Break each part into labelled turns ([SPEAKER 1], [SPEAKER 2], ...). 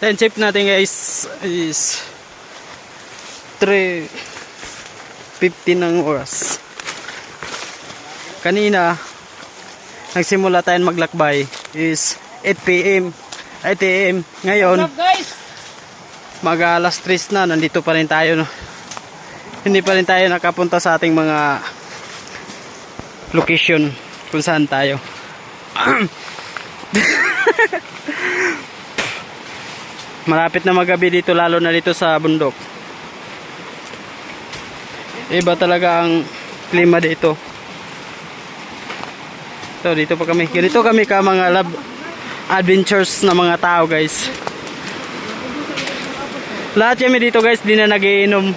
[SPEAKER 1] Time check natin guys is 3:50 ng oras. Kanina nagsimula tayong maglakbay is 8 PM. Ngayon mag alas 3 na, nandito pa rin tayo, no? Hindi pa rin tayo nakapunta sa ating mga location kung saan tayo. Malapit na magabi dito, lalo na dito sa bundok. Iba talaga ang klima dito. So dito pa kami. Ganito kami ka mga love adventures na mga tao guys. Lahat kami dito guys, di na nagiinom.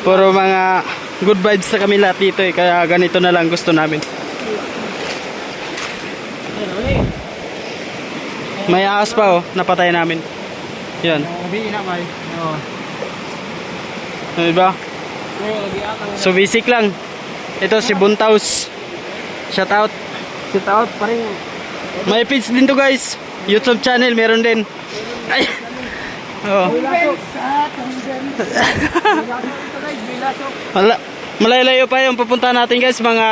[SPEAKER 1] Puro mga good vibes sa kami lahat dito eh. Kaya ganito na lang gusto namin. May ahas pa oh, napatay namin. Yan. Diba? So basic lang. Ito si Buntaus. Shout out.
[SPEAKER 2] Shout out pa rin.
[SPEAKER 1] May page din to guys. YouTube channel meron din. Ay. Oh. Malayo pa yung pupunta natin guys, mga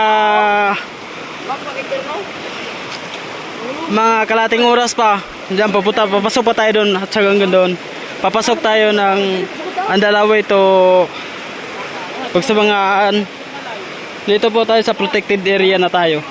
[SPEAKER 1] kalating oras pa. Diyan papasok pa tayo doon at hanggang doon. Papasok tayo ng Andalaway to Pagsabangaan. Dito po tayo sa protected area na tayo.